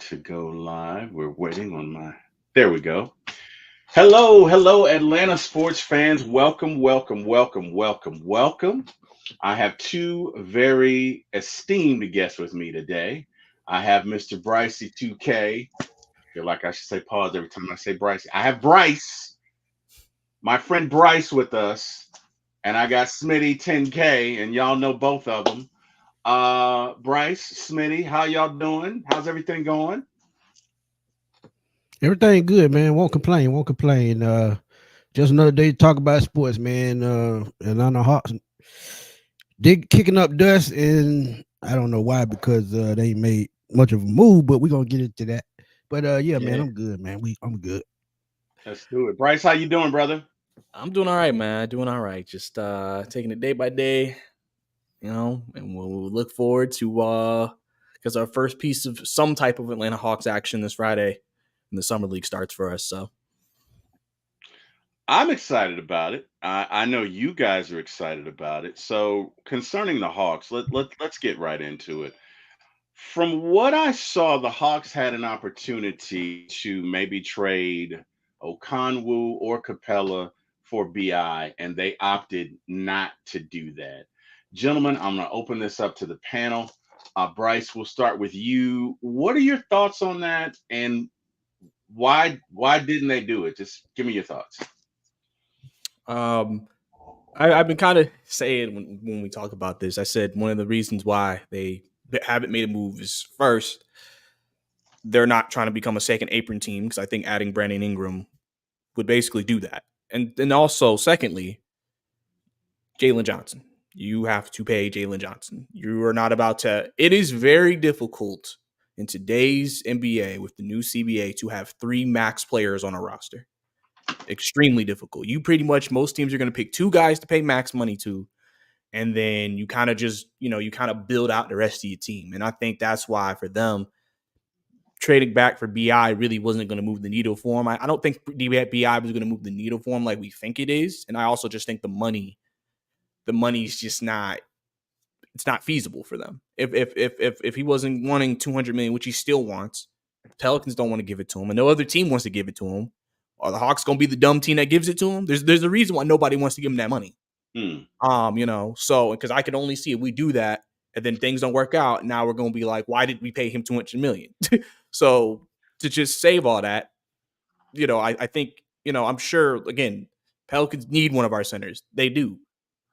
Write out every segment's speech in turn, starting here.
to go live. We're waiting on my. There we go. Hello, Atlanta sports fans. Welcome. I have two very esteemed guests with me today. I have Mr. Brycey 2K. Feel like I should say pause every time I say Brycey. I have Bryce, my friend Bryce, with us, and I got Smitty 10K, and y'all know both of them. Bryce, Smitty, how y'all doing? How's everything going? Everything good, man. Won't complain. Won't complain. Just another day to talk about sports, man. Atlanta Hawks dig kicking up dust, and I don't know why because they ain't made much of a move, but we're gonna get into that. But yeah, man, Yeah, I'm good, man. I'm good. let's do it. Bryce, how you doing, brother? I'm doing all right, man. Doing all right. Just taking it day by day, and we'll look forward to because our first piece of some type of Atlanta Hawks action this Friday and the summer league starts for us. So I'm excited about it. I know you guys are excited about it. So, concerning the Hawks, let's get right into it. From what I saw, the Hawks had an opportunity to maybe trade Okonwu or Capella for BI, and they opted not to do that. Gentlemen, I'm going to open this up to the panel. Bryce, we'll start with you. What are your thoughts on that, and why didn't they do it? Just give me your thoughts. um, I've been kind of saying when we talk about this, I said one of the reasons why they haven't made a move is first, they're not trying to become a second apron team because I think adding Brandon Ingram would basically do that. And then also, secondly, Jalen Johnson. You have to pay Jalen Johnson. You are not about to. It is very difficult in today's NBA with the new CBA to have three max players on a roster. Extremely difficult. You pretty much, most teams are going to pick two guys to pay max money to, and then you kind of just, you kind of build out the rest of your team. And I think that's why for them, trading back for BI really wasn't going to move the needle for them. I don't think BI was going to move the needle for them like we think it is. And I also just think the money's just not, it's not feasible for them. If he wasn't wanting 200 million, which he still wants, Pelicans don't want to give it to him, and no other team wants to give it to him. Are the Hawks going to be the dumb team that gives it to him? There's a reason why nobody wants to give him that money. Hmm. So because I can only see if we do that and then things don't work out, now we're going to be like, why did we pay him 200 million? So to just save all that, I think, I'm sure again, Pelicans need one of our centers. They do.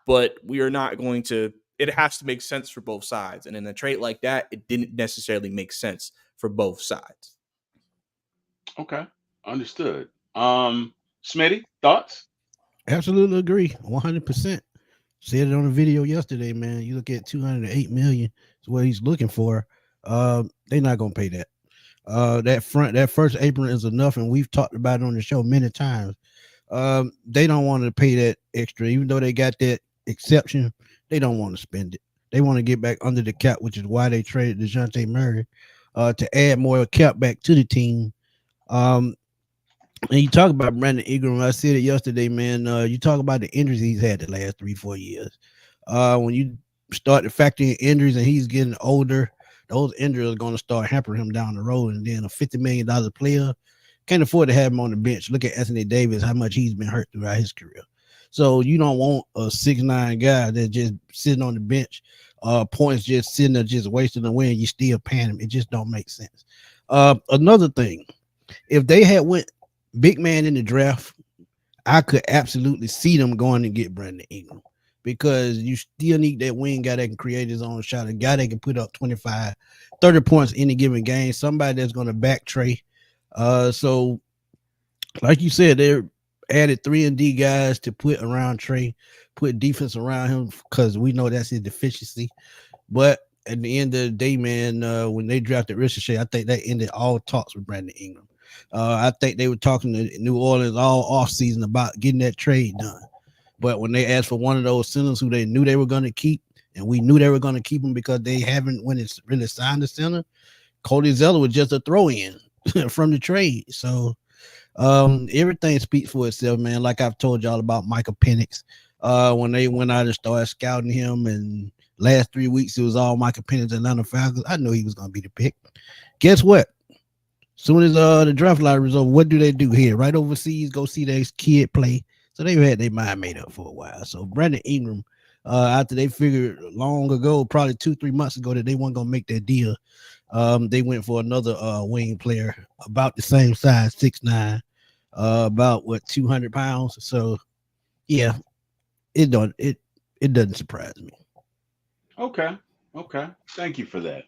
But we are not going to, it has to make sense for both sides. And in a trade like that, it didn't necessarily make sense for both sides. Okay, understood. Smitty, thoughts? Absolutely agree, 100%. Said it on a video yesterday, man. You look at 208 million is what he's looking for. They're not gonna pay that. That first apron is enough, and we've talked about it on the show many times. They don't want to pay that extra, even though they got that exception. They don't want to spend it. They want to get back under the cap, which is why they traded DeJounte Murray to add more cap back to the team. Um, and you talk about Brandon Ingram. I said it yesterday, man. You talk about the injuries he's had the last 3-4 years. When you start to factor in injuries and he's getting older, those injuries are going to start hampering him down the road. And then a $50 million player can't afford to have him on the bench. Look at Anthony Davis, how much he's been hurt throughout his career. So you don't want a 6'9" guy that's just sitting on the bench, points just sitting there just wasting the win. You still paying him. It just don't make sense. Another thing, if they had went big man in the draft, I could absolutely see them going to get Brandon Ingram because you still need that wing guy that can create his own shot, a guy that can put up 25, 30 points in a given game, somebody that's going to back Trey. So, like you said, they added 3-and-D guys to put around Trey, put defense around him because we know that's his deficiency. But at the end of the day, man, when they drafted Ricochet, I think that ended all talks with Brandon Ingram. I think they were talking to New Orleans all offseason about getting that trade done. But when they asked for one of those centers who they knew they were going to keep, and we knew they were going to keep him because they haven't when it's really signed the center, Cody Zeller was just a throw-in from the trade. So everything speaks for itself, man. Like I've told y'all about Michael Penix. When they went out and started scouting him, and last 3 weeks it was all Michael Penix Atlanta Falcons. I knew he was going to be the pick. Guess what? Soon as the draft lottery is over, what do they do here? Right overseas, go see their kid play. So they've had their mind made up for a while. So Brandon Ingram, after they figured long ago, probably 2-3 months ago, that they weren't gonna make that deal, they went for another wing player about the same size, 6'9", about 200 pounds. So yeah, it doesn't surprise me. Okay. Okay. Thank you for that.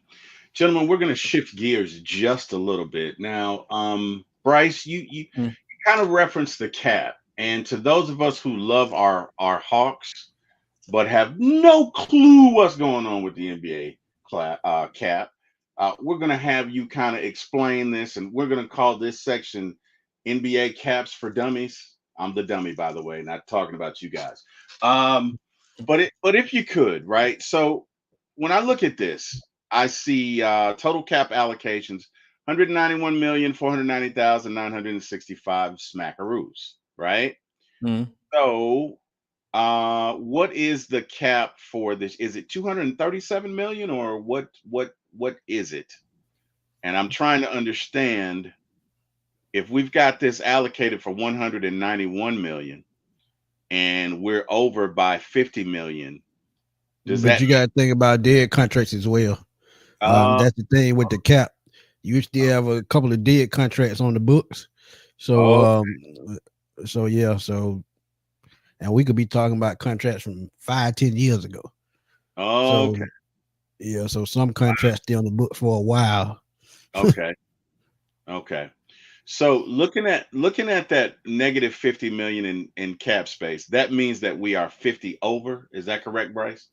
Gentlemen, we're going to shift gears just a little bit. Now, Bryce, you Mm. kind of referenced the cap. And to those of us who love our Hawks, but have no clue what's going on with the NBA cap, we're going to have you kind of explain this. And we're going to call this section NBA Caps for Dummies. I'm the dummy, by the way, not talking about you guys. Um, but if you could, right? So when I look at this, I see total cap allocations 191,490,965 smackaroos, right? Mm. So what is the cap for this? Is it 237 million or what is it? And I'm trying to understand if we've got this allocated for 191 million and we're over by 50 million, does But that you got to think about dead contracts as well. uh That's the thing with the cap. You still have a couple of dead contracts on the books. So oh, so yeah, so and we could be talking about contracts from 5-10 years ago. okay, So yeah, so some contracts stay on the book for a while. okay, okay. So looking at that negative 50 million in cap space, that means that we are 50 over. Is that correct, Bryce?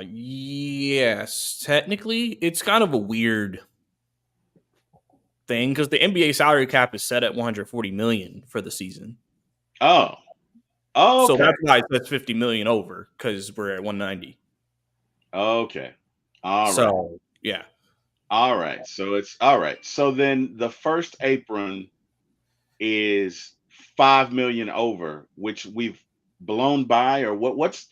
Yes, technically, it's kind of a weird thing because the NBA salary cap is set at 140 million for the season. Oh, So okay, that's why it says 50 million over because we're at 190. okay. All right. So yeah. All right. So it's all right. So then the first apron is 5 million over, which we've blown by, or what's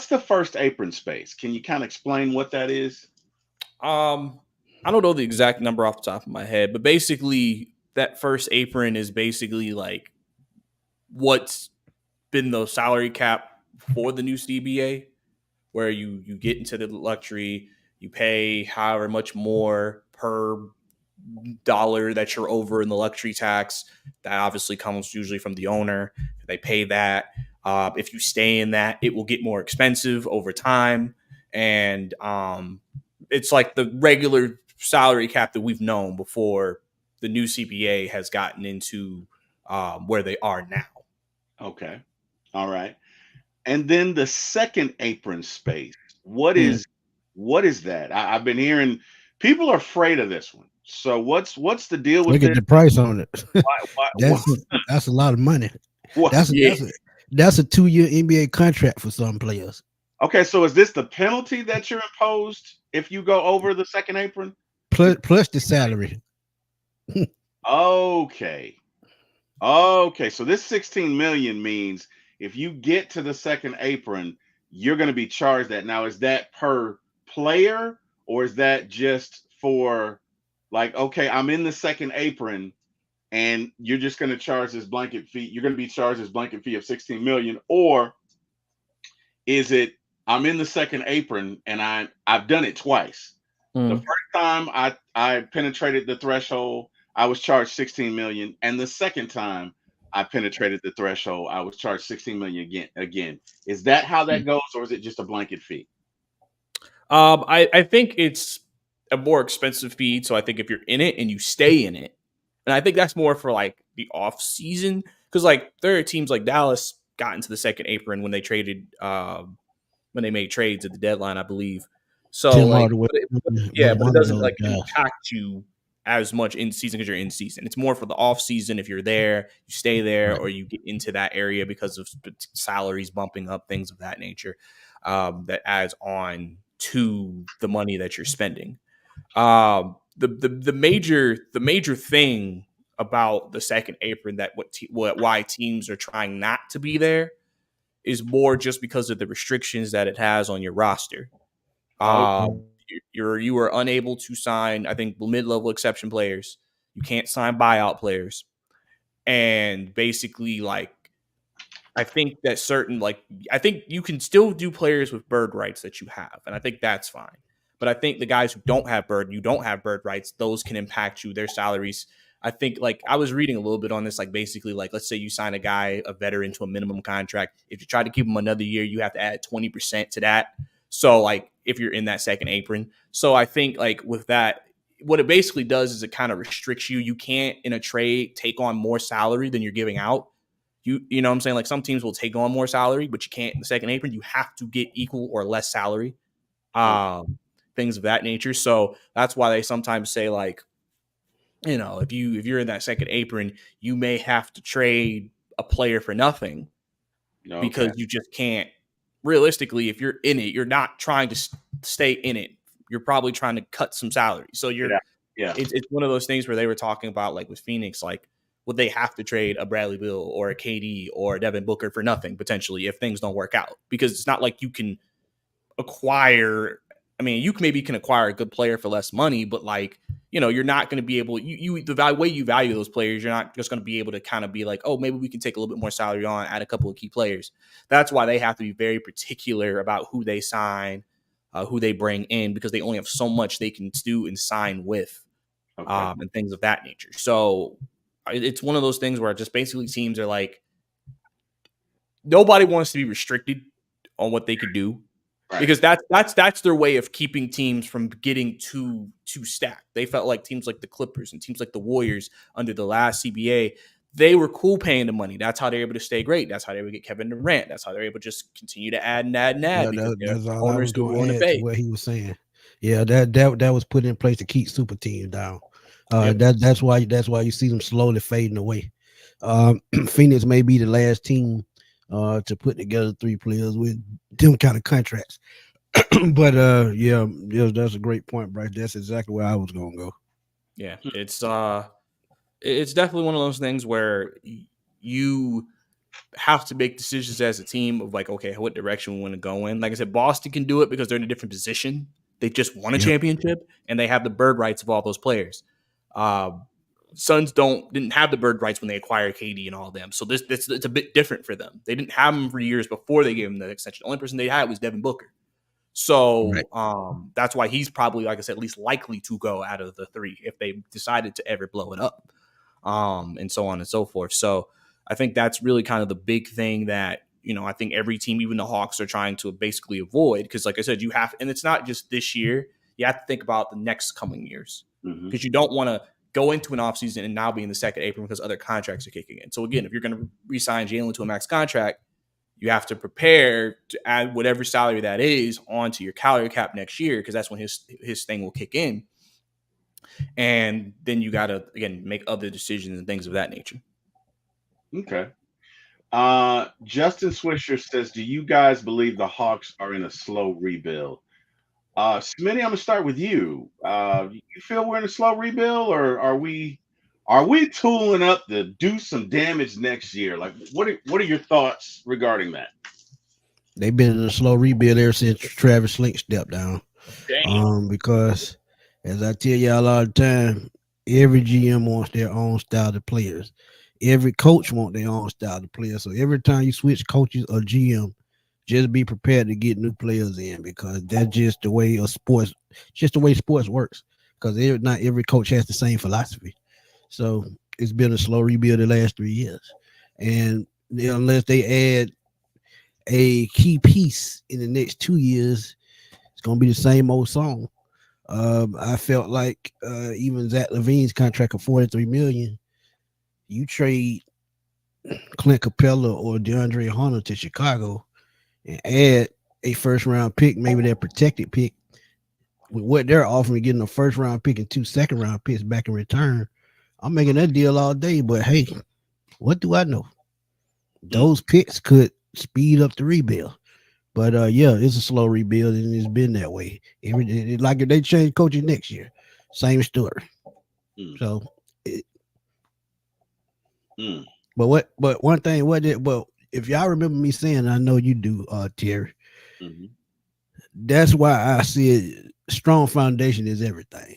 the first apron space? Can you kind of explain what that is? Um, I don't know the exact number off the top of my head, but basically that first apron is basically like what's been the salary cap for the new CBA, where you get into the luxury, you pay however much more per dollar that you're over in the luxury tax. That obviously comes usually from the owner. They pay that. If you stay in that, it will get more expensive over time, and it's like the regular salary cap that we've known before the new CBA has gotten into where they are now. Okay. All right. And then the second apron space. What Hmm. is what is that? I've been hearing people are afraid of this one. So what's the deal with Look at this? the price on it. Why, That's a lot of money. what? That's a, Yeah. that's a that's a 2-year NBA contract for some players. Okay, so is this the penalty that you're imposed if you go over the second apron? Is Plus the salary. okay. Okay, so this 16 million means if you get to the second apron, you're going to be charged that. Now, is that per player or is that just for like, okay, I'm in the second apron and you're just going to charge this blanket fee? You're going to be charged this blanket fee of 16 million, or is it I'm in the second apron and I've done it twice. The Hmm. first time I penetrated the threshold, I was charged 16 million, and the second time I penetrated the threshold, I was charged 16 million again. Is that how that goes, or is it just a blanket fee? I think it's a more expensive feed. So I think if you're in it and you stay in it, and I think that's more for like the off season because like there are teams like Dallas got into the second apron when they traded when they made trades at the deadline, I believe. So Tim like, Hardaway, yeah, but it one of doesn't those like guys. impact you as much in season because you're in season. It's more for the off season. If you're there, you stay there, Right. or you get into that area because of salaries bumping up, things of that nature. That adds on to the money that you're spending. The major thing about the second apron that why teams are trying not to be there is more just because of the restrictions that it has on your roster. Oh, You are unable to sign, I think, mid level exception players. You can't sign buyout players. And basically, like, I think that I think you can still do players with bird rights that you have, and I think that's fine. But I think the guys who you don't have bird rights, those can impact you, their salaries. I think, like, I was reading a little bit on this, like, basically, like, let's say you sign a veteran to a minimum contract. If you try to keep him another year, you have to add 20% to that. So, like, if you're in that second apron. So I think, like, with that, what it basically does is it kind of restricts you. You can't, in a trade, take on more salary than you're giving out. You know what I'm saying? Like, some teams will take on more salary, but you can't in the second apron. You have to get equal or less salary, things of that nature. So that's why they sometimes say, like, if you're in that second apron, you may have to trade a player for nothing because Okay. you just can't. Realistically, if you're in it, you're not trying to stay in it. You're probably trying to cut some salary. So Yeah. it's one of those things where they were talking about, like, with Phoenix, like, would they have to trade a Bradley Beal or a KD or a Devin Booker for nothing potentially if things don't work out? Because it's not like you can acquire. I mean, you can acquire a good player for less money, but, like, you're not going to be able. The way you value those players, you're not just going to be able to kind of be like, oh, maybe we can take a little bit more salary on, add a couple of key players. That's why they have to be very particular about who they sign, who they bring in, because they only have so much they can do and sign with, and things of that nature. So it's one of those things where just basically teams are like, nobody wants to be restricted on what they could do, Right. because that's their way of keeping teams from getting too stacked. They felt like teams like the Clippers and teams like the Warriors under the last CBA, they were cool paying the money. That's how they're able to stay great. That's how they would get Kevin Durant. That's how they're able to just continue to add and add and add, because That's all I owners was who are going willing to to add to pay. what he was saying. Yeah, that was put in place to keep super teams down. Yep. That's why you see them slowly fading away. Phoenix may be the last team to put together 3 players with them kind of contracts. But yeah, that's a great point, Bryce. That's exactly where I was gonna go. Yeah, it's definitely one of those things where you have to make decisions as a team of, like, okay, what direction we want to go in. Like I said, Boston can do it because they're in a different position. They just won a championship and they have the bird rights of all those players. Suns didn't have the bird rights when they acquired KD and all of them. So this it's a bit different for them. They didn't have them for years before they gave him the extension. The only person they had was Devin Booker. So that's why he's probably, like I said, at least likely to go out of the 3 if they decided to ever blow it up, and so on and so forth. So I think that's really kind of the big thing that, I think every team, even the Hawks, are trying to basically avoid. Because, like I said, and it's not just this year. You have to think about the next coming years, because you don't want to go into an offseason and now be in the second apron because other contracts are kicking in. So again, if you're going to re-sign Jalen to a max contract, you have to prepare to add whatever salary that is onto your salary cap next year, because that's when his thing will kick in. And then you got to, again, make other decisions and things of that nature. Okay. Justin Swisher says, do you guys believe the Hawks are in a slow rebuild? Smitty, I'm gonna start with you. You feel we're in a slow rebuild, or are we tooling up to do some damage next year? Like, what are your thoughts regarding that? They've been in a slow rebuild ever since Travis Link stepped down. Because, as I tell y'all all the time, every GM wants their own style of players. Every coach wants their own style of players. So every time you switch coaches or GM, just be prepared to get new players in, because that's just the way sports works. Because not every coach has the same philosophy. So it's been a slow rebuild the last 3 years. And unless they add a key piece in the next 2 years, it's gonna be the same old song. I felt like even Zach LaVine's contract of $43 million, you trade Clint Capella or DeAndre Hunter to Chicago and add a first round pick, maybe their protected pick, with what they're offering, getting a first round pick and 2 second round picks back in return, I'm making that deal all day. But hey, what do I know? Those picks could speed up the rebuild. But yeah, it's a slow rebuild, and it's been that way. Like if they change coaches next year, same story. So, but one thing, if y'all remember me saying, I know you do, Terry. That's why I said strong foundation is everything.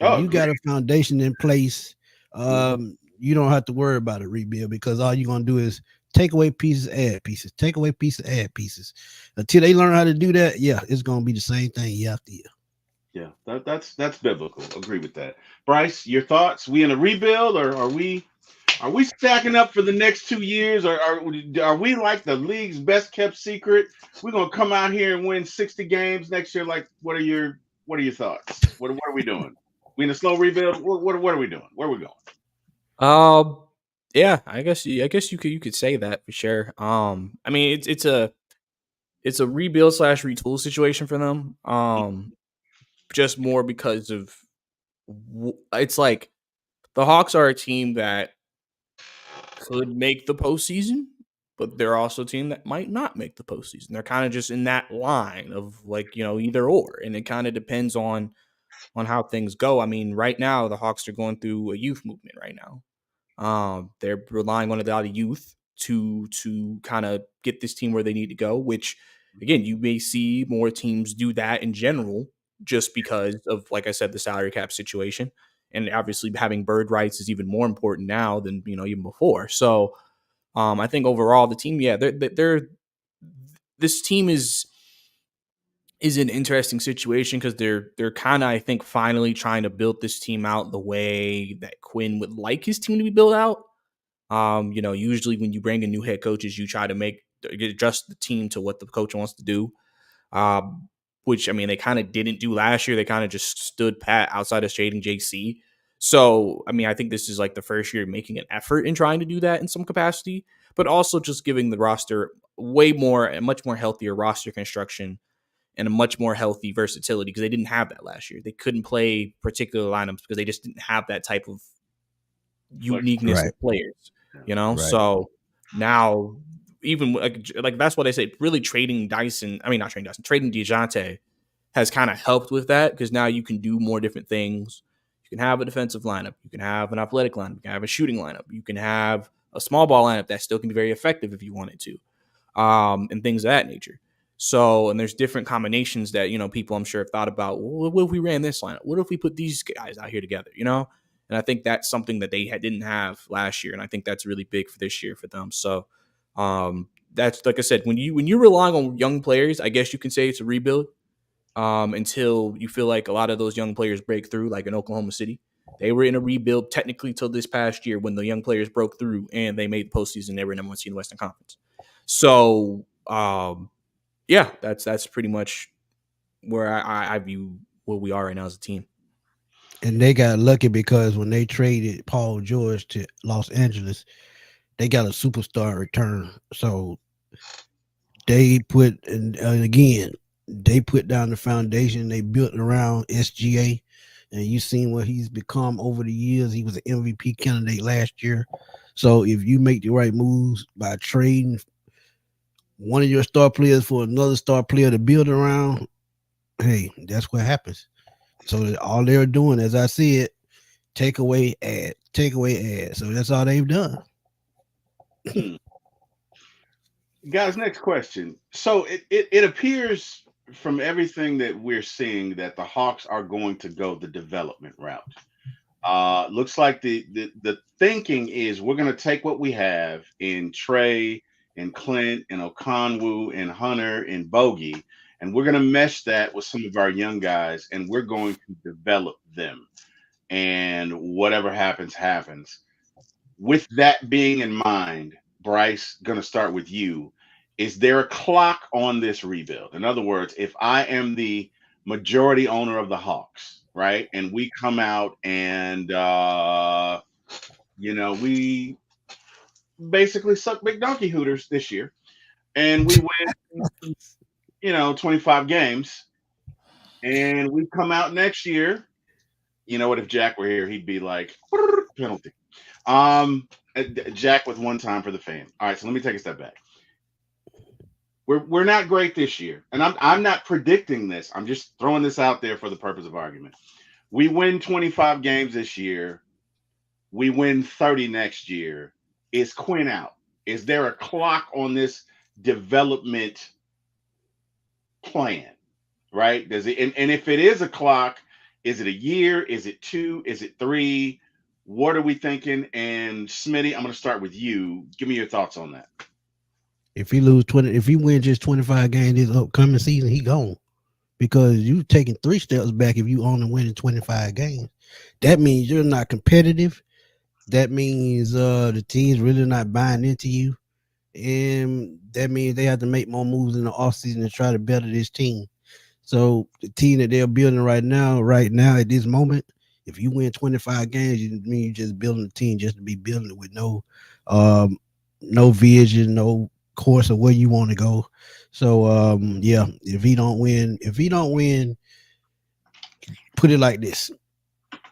You got a foundation in place You don't have to worry about a rebuild because all you're gonna do is take away pieces, add pieces, take away pieces, add pieces. Until they learn how to do that, yeah, it's gonna be the same thing year after year. Yeah, that's biblical. Agree with that. Bryce, your thoughts? We in a rebuild, or are we stacking up for the next 2 years, or are we like the league's best kept secret? We're gonna come out here and win 60 games next year. Like, what are your thoughts? What are we doing? We in a slow rebuild? What are we doing? Where are we going? Um, yeah, I guess you could say that for sure. I mean, it's a rebuild slash retool situation for them. Just more because of it's like the Hawks are a team that could make the postseason, but they're also a team that might not make the postseason. They're kind of just in that line of like either or, and it kind of depends on how things go. I mean, right now the Hawks are going through a youth movement right now. They're relying on a lot of youth to kind of get this team where they need to go. Which, again, you may see more teams do that in general, just because of, like I said, the salary cap situation, and obviously having bird rights is even more important now than even before. So, I think overall the team, yeah, they're this team is an interesting situation because they're kind of, I think, finally trying to build this team out the way that Quinn would like his team to be built out. Usually when you bring in new head coaches, you try to adjust the team to what the coach wants to do. Um, which, I mean, they kind of didn't do last year. They kind of just stood pat outside of trading JC. So, I mean, I think this is like the first year making an effort in trying to do that in some capacity, but also just giving the roster a much more healthier roster construction and a much more healthy versatility because they didn't have that last year. They couldn't play particular lineups because they just didn't have that type of uniqueness Right, of players, Yeah. right. So now, even like that's what I say. Really, trading Dyson. I mean, not trading Dyson. Trading Dejounte has kind of helped with that because now you can do more different things. You can have a defensive lineup. You can have an athletic lineup. You can have a shooting lineup. You can have a small ball lineup that still can be very effective if you wanted to, and things of that nature. So, and there's different combinations that people I'm sure have thought about. Well, what if we ran this lineup? What if we put these guys out here together? And I think that's something that they didn't have last year, and I think that's really big for this year for them. So, that's like I said, when you're relying on young players, I guess you can say it's a rebuild. Until you feel like a lot of those young players break through, like in Oklahoma City, they were in a rebuild technically till this past year when the young players broke through and they made the postseason. They were number one seed in the Western Conference. So, yeah, that's pretty much where I view where we are right now as a team. And they got lucky because when they traded Paul George to Los Angeles, they got a superstar return. So they put, and again, they put down the foundation. They built around SGA, and you seen what he's become over the years. He was an MVP candidate last year. So if you make the right moves by trading one of your star players for another star player to build around, hey, that's what happens. So all they're doing, as I said, take away, add. So that's all they've done. Hmm. Guys, next question. So it appears from everything that we're seeing that the Hawks are going to go the development route. Looks like the thinking is we're going to take what we have in Trey and Clint and Okonwu and Hunter and Bogey, and we're going to mesh that with some of our young guys, and we're going to develop them. And whatever happens, happens. With that being in mind, Bryce, going to start with you. Is there a clock on this rebuild? In other words, if I am the majority owner of the Hawks, right, and we come out and we basically suck big donkey hooters this year, and we win 25 games, and we come out next year. You know what? If Jack were here, he'd be like penalty. Um, Jack with one time for the fan. All right, so let me take a step back. We're not great this year, and I'm not predicting this. I'm just throwing this out there for the purpose of argument. We win 25 games this year. We win 30 next year. Is Quinn out? Is there a clock on this development plan? Right? Does it? And if it is a clock, is it a year? Is it two? Is it three? What are we thinking? And Smitty, I'm going to start with you. Give me your thoughts on that. If he if he win just 25 games this upcoming season, he gone. Because you taking 3 steps back if you only winning 25 games. That means you're not competitive. That means the team's really not buying into you. And that means they have to make more moves in the offseason to try to better this team. So the team that they're building right now at this moment, if you win 25 games, you mean you're just building a team just to be building it with um, no vision, no course of where you want to go. So yeah, if he don't win, put it like this: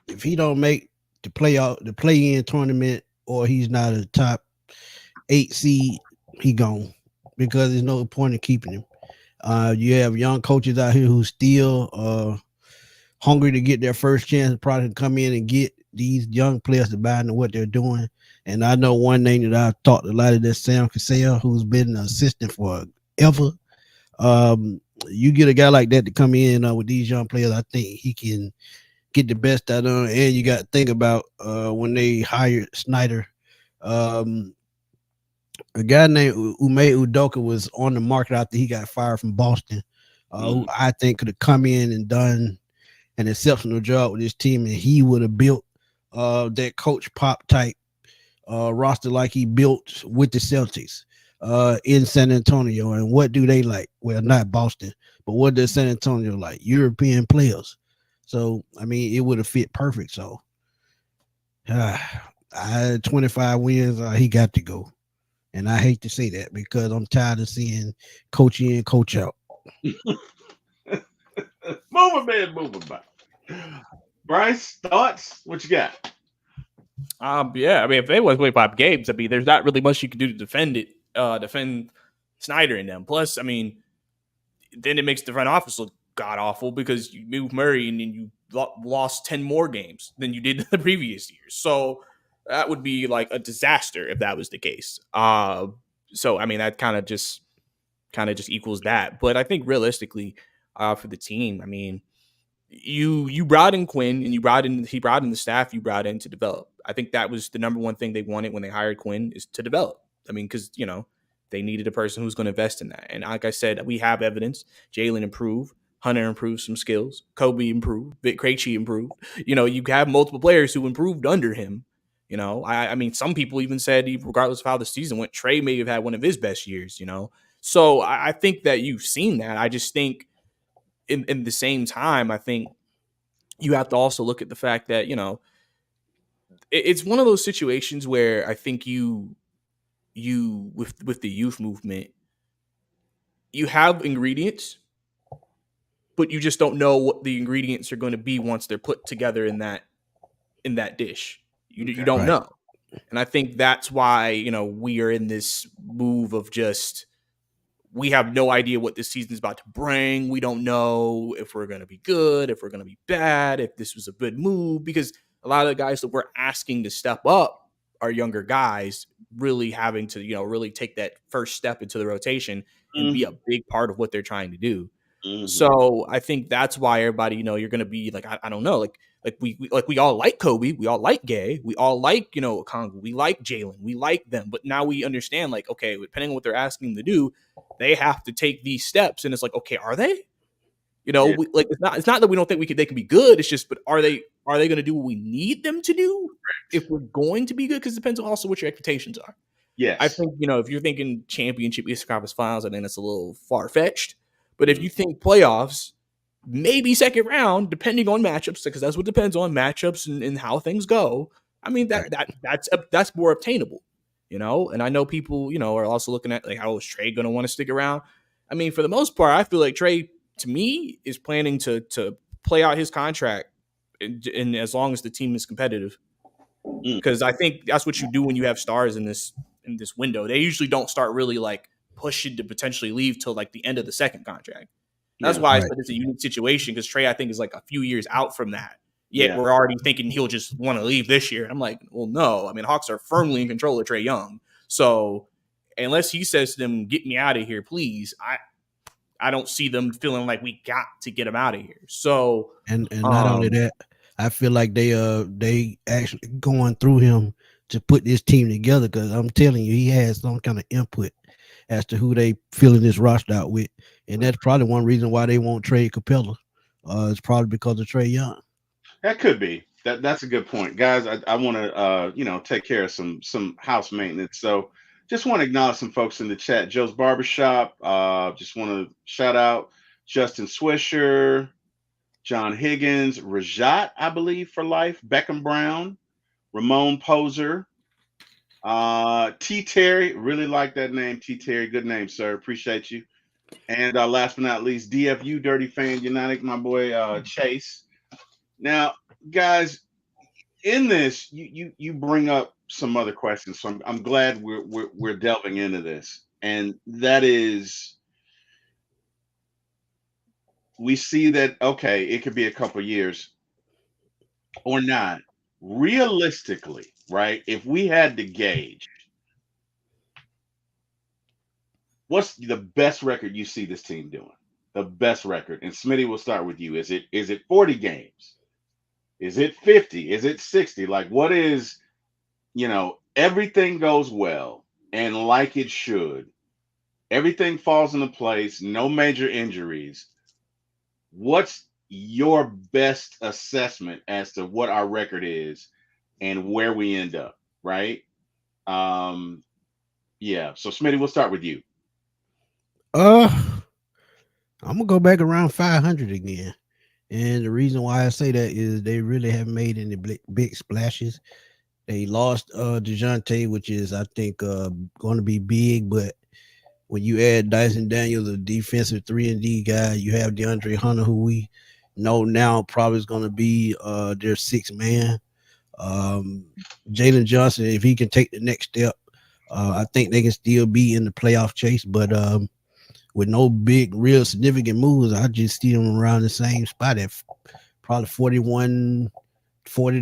if he don't make the play in tournament, or he's not a top 8 seed, he gone because there's no point in keeping him. You have young coaches out here who still hungry to get their first chance, probably come in and get these young players to buy into what they're doing. And I know one name that I've talked a lot of, that Sam Cassell, who's been an assistant for ever. You get a guy like that to come in with these young players, I think he can get the best out of them. And you got to think about when they hired Snyder. Um, a guy named Ume Udoka was on the market after he got fired from Boston, who I think could have come in and done an exceptional job with his team, and he would have built that coach pop type roster like he built with the Celtics in San Antonio. And what do they like? Well, not Boston, but what does San Antonio like? European players. So I mean, it would have fit perfect. So I had 25 wins. He got to go. And I hate to say that because I'm tired of seeing coach in, coach out. Moving, man, moving back. Bryce, thoughts? What you got? Yeah, I mean, if they won 25 games, I mean, there's not really much you can do to defend Snyder and them. Plus, I mean, then it makes the front office look god awful because you move Murray and then you lost 10 more games than you did the previous years. So that would be like a disaster if that was the case. So I mean, that kind of just equals that. But I think realistically, for the team, I mean, you brought in Quinn and he brought in the staff you brought in to develop. I think that was the number one thing they wanted when they hired Quinn, is to develop. I mean, because they needed a person who's going to invest in that. And like I said, we have evidence. Jalen improved, Hunter improved some skills, Kobe improved, Vic Krejci improved. You have multiple players who improved under him. I mean, some people even said, regardless of how the season went, Trey may have had one of his best years. So I think that you've seen that. I just think in the same time, I think you have to also look at the fact that, it's one of those situations where I think you with the youth movement, you have ingredients, but you just don't know what the ingredients are going to be once they're put together in that dish. You don't Right. know. And I think that's why, we are in this move of just, we have no idea what this season is about to bring. We don't know if we're going to be good, if we're going to be bad, if this was a good move, because a lot of the guys that we're asking to step up are younger guys, really having to, really take that first step into the rotation and be a big part of what they're trying to do. Mm-hmm. So I think that's why everybody, you're going to be like, I don't know, like we all like Kobe, we all like Gay, we all like, Congo, we like Jalen, we like them. But now we understand, like, okay, depending on what they're asking them to do, they have to take these steps. And it's like, okay, are they? It's not that we don't think they can be good. It's just, but are they going to do what we need them to do if we're going to be good? Because it depends on also what your expectations are. Yes. I think, if you're thinking championship, Eastern Conference Finals, I think that's a little far-fetched. But if you think playoffs, maybe second round, depending on matchups, because that's what depends on matchups and how things go. I mean, that's more obtainable, And I know people, are also looking at, like, how is Trey going to want to stick around? I mean, for the most part, I feel like Trey, to me, is planning to play out his contract, and as long as the team is competitive, because I think that's what you do when you have stars in this window. They usually don't start really like pushing to potentially leave till like the end of the second contract. That's why I said it's a unique situation, because Trey, I think, is like a few years out from that. Yet we're already thinking he'll just want to leave this year. And I'm like, well, no. I mean, Hawks are firmly in control of Trey Young. So unless he says to them, get me out of here, please, I don't see them feeling like we got to get him out of here. So and not only that, I feel like they actually going through him to put this team together because I'm telling you, he has some kind of input as to who they filling this roster out with, and that's probably one reason why they won't trade Capella. It's probably because of Trey Young. That could be. That's a good point, guys. I want to take care of some house maintenance. So just want to acknowledge some folks in the chat. Joe's Barbershop. Just want to shout out Justin Swisher, John Higgins, Rajat, I believe for life, Beckham Brown, Ramon Poser, T Terry. Really like that name, T Terry. Good name, sir. Appreciate you. And last but not least, DFU Dirty Fan United, my boy Chase. Now, guys, in this, you bring up some other questions, so I'm glad we're delving into this, and that is, we see that okay, it could be a couple years or not. Realistically, right? If we had to gauge, what's the best record you see this team doing? The best record, and Smitty, will start with you. Is it 40 games? Is it 50? Is it 60? Like, what is, everything goes well and like it should. Everything falls into place, no major injuries. What's your best assessment as to what our record is and where we end up, right? Um, yeah. So Smitty, we'll start with you. Uh, I'm gonna go back around 500 again, and the reason why I say that is they really haven't made any big splashes. They lost Dejounte, which is I think going to be big, but when you add Dyson Daniels, a defensive 3-and-D guy, you have DeAndre Hunter, who we know now probably is going to be their sixth man. Jalen Johnson, if he can take the next step, I think they can still be in the playoff chase. But with no big, real significant moves, I just see them around the same spot at probably 40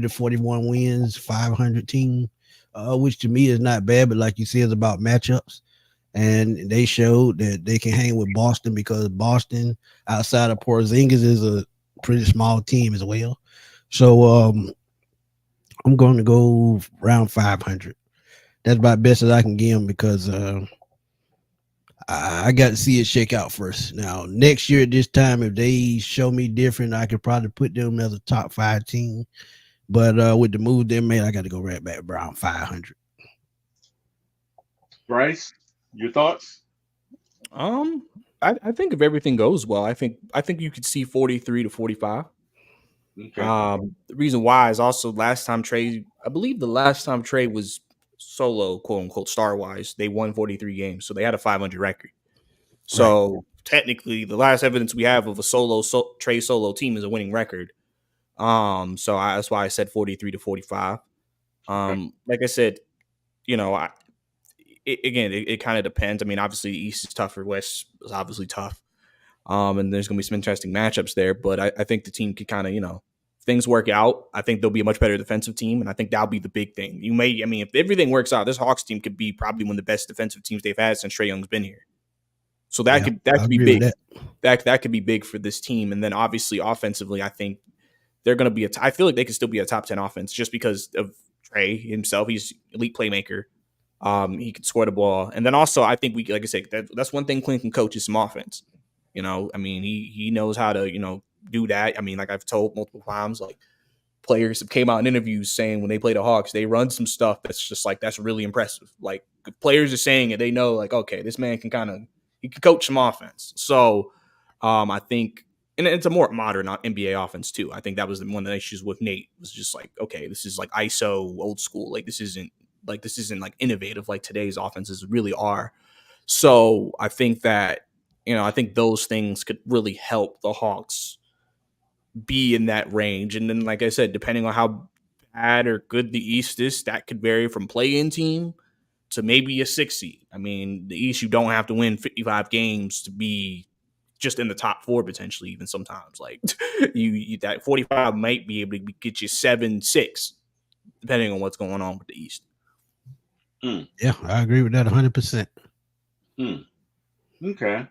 to 41 wins, 500 team, which to me is not bad. But like you said, it's about matchups. And they showed that they can hang with Boston because Boston, outside of Porzingis, is a pretty small team as well. So I'm going to go around 500. That's about best as I can give them because I got to see it shake out first. Now, next year at this time, if they show me different, I could probably put them as a top 5 team. But with the move they made, I got to go right back around 500. Bryce, your thoughts? Um, I think if everything goes well, I think you could see 43 to 45. Okay. The reason why is also last time Trey, I believe the last time Trey was solo, quote unquote, star wise, they won 43 games, so they had a 500 record. Right. So technically, the last evidence we have of a Trey solo team is a winning record. That's why I said 43 to 45. Okay. Like I said, you know, it kind of depends. I mean, obviously East is tougher, West is obviously tough. And there's going to be some interesting matchups there. But I think the team could kind of, if things work out, I think they'll be a much better defensive team. And I think that'll be the big thing. If everything works out, this Hawks team could be probably one of the best defensive teams they've had since Trae Young's been here. So that Yeah, could I be agree big. with That could be big for this team. And then obviously offensively, I think they're going to be I feel like they could still be a top 10 offense just because of Trae himself. He's elite playmaker. He can score the ball. And then also I think like I said, that's one thing Clint can coach is some offense. He knows how to, do that. I mean, like I've told multiple times, like players have came out in interviews saying when they play the Hawks, they run some stuff that's just like, that's really impressive. Like if players are saying it, they know like, okay, this man can he can coach some offense. So I think, and it's a more modern NBA offense too. I think that was one of the issues with Nate was just like, okay, this is like ISO old school. Like this isn't like innovative like today's offenses really are. So I think that, I think those things could really help the Hawks be in that range. And then, like I said, depending on how bad or good the East is, that could vary from play-in team to maybe a 6 seed. I mean, the East, you don't have to win 55 games to be just in the top 4 potentially. Even sometimes, like you that 45 might be able to get you 7-6, depending on what's going on with the East. Yeah, I agree with that 100%. Okay.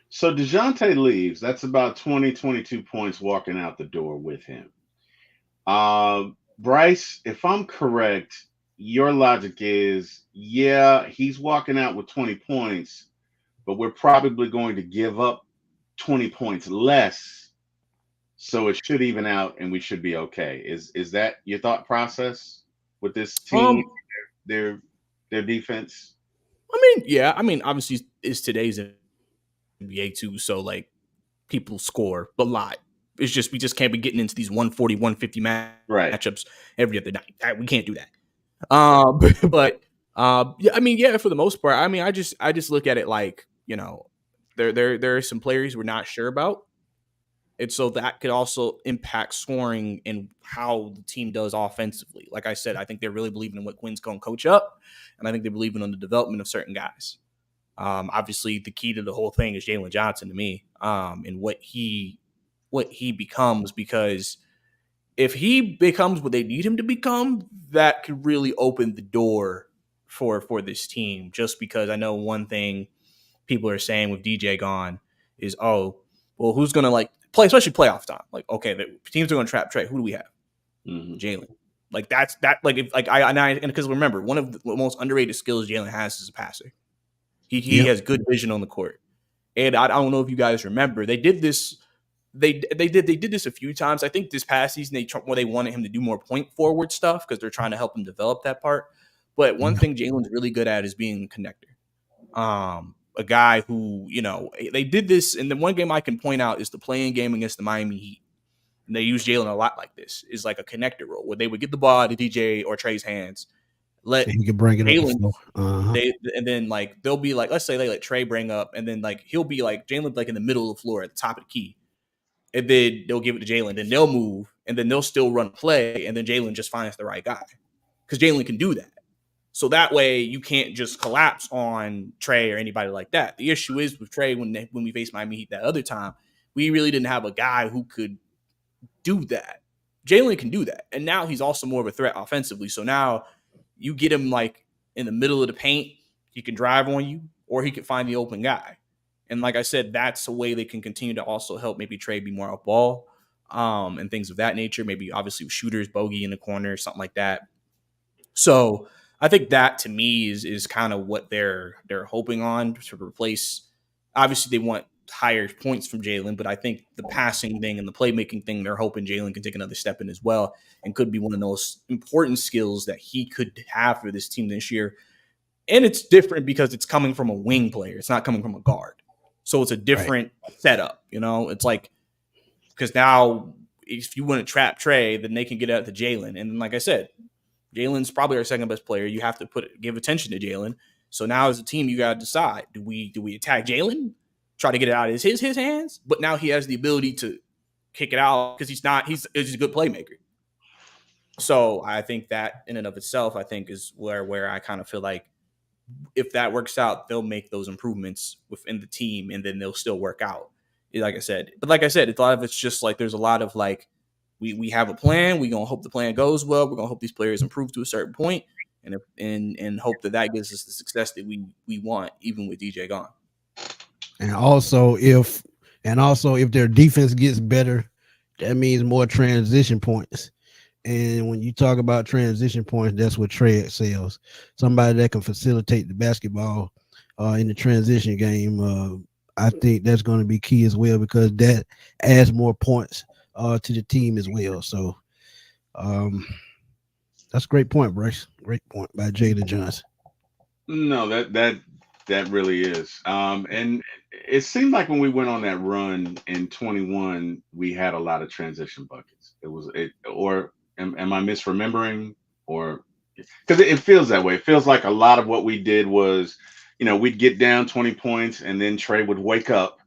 So DeJounte leaves. That's about 20, 22 points walking out the door with him. Bryce, if I'm correct, your logic is, yeah, he's walking out with 20 points, but we're probably going to give up 20 points less, so it should even out and we should be okay. Is that your thought process with this team, Um, their their defense? I mean, yeah, I mean, obviously it's today's NBA too, so like people score a lot. It's just we just can't be getting into these 140, 150 Right. matchups every other night. We can't do that. But yeah, I mean, yeah, for the most part, I mean, I just look at it like, there are some players we're not sure about, and so that could also impact scoring and how the team does offensively. Like I said, I think they're really believing in what Quinn's going to coach up, and I think they're believing in the development of certain guys. Obviously, the key to the whole thing is Jalen Johnson to me, and what he becomes, because if he becomes what they need him to become, that could really open the door for this team. Just because I know one thing people are saying with DJ gone is, oh, well, who's gonna like play, especially playoff time? Like, okay, the teams are gonna trap Trey. Who do we have? Hmm. Jalen. Like that's that. Like if like I and because remember, one of the most underrated skills Jalen has is a passer. He Yep. has good vision on the court. And I don't know if you guys remember, they did this. They did this a few times. I think this past season they wanted him to do more point forward stuff because they're trying to help him develop that part. But one Yep. thing Jalen's really good at is being a connector. A guy who, they did this, and the one game I can point out is the playing game against the Miami Heat. And they use Jalen a lot like this, is like a connector role where they would get the ball out of DJ or Trey's hands, let So he can bring it up the Jalen floor. Uh-huh. and then like they'll be like, let's say they let Trey bring up, and then like he'll be like Jalen like in the middle of the floor at the top of the key, and then they'll give it to Jalen, then they'll move, and then they'll still run play, and then Jalen just finds the right guy because Jalen can do that. So that way you can't just collapse on Trey or anybody like that. The issue is with Trey when we faced Miami Heat that other time, we really didn't have a guy who could do that. Jalen can do that, and now he's also more of a threat offensively. So now you get him like in the middle of the paint, he can drive on you, or he can find the open guy. And like I said, that's a way they can continue to also help maybe Trey be more off ball, and things of that nature. Maybe obviously with shooters, bogey in the corner, something like that. So I think that to me is kind of what they're hoping on to replace. Obviously, they want higher points from Jalen, but I think the passing thing and the playmaking thing, they're hoping Jalen can take another step in as well, and could be one of those important skills that he could have for this team this year. And it's different because it's coming from a wing player; it's not coming from a guard, so it's a Right. different setup. It's like, because now if you want to trap Trey, then they can get out to Jalen, and then, like I said, Jalen's probably our second best player. You have to give attention to Jalen. So now as a team, you got to decide: do we attack Jalen, try to get it out of his hands? But now he has the ability to kick it out because he's a good playmaker. So I think that in and of itself, I think is where I kind of feel like if that works out, they'll make those improvements within the team, and then they'll still work out. Like I said, a lot of it's just like there's a lot of like we have a plan. We gonna hope the plan goes well. We're gonna hope these players improve to a certain point, and hope that gives us the success that we want, even with DJ gone. And also if their defense gets better, that means more transition points. And when you talk about transition points, that's what Trey excels. Somebody that can facilitate the basketball in the transition game. I think that's going to be key as well because that adds more points to the team as well. So um, that's a great point, Bryce. Great point by Jada Johnson. No, that really is. And it seemed like when we went on that run in 21, we had a lot of transition buckets. It was it, or am I misremembering? Or because it feels that way. It feels like a lot of what we did was, we'd get down 20 points, and then Trey would wake up,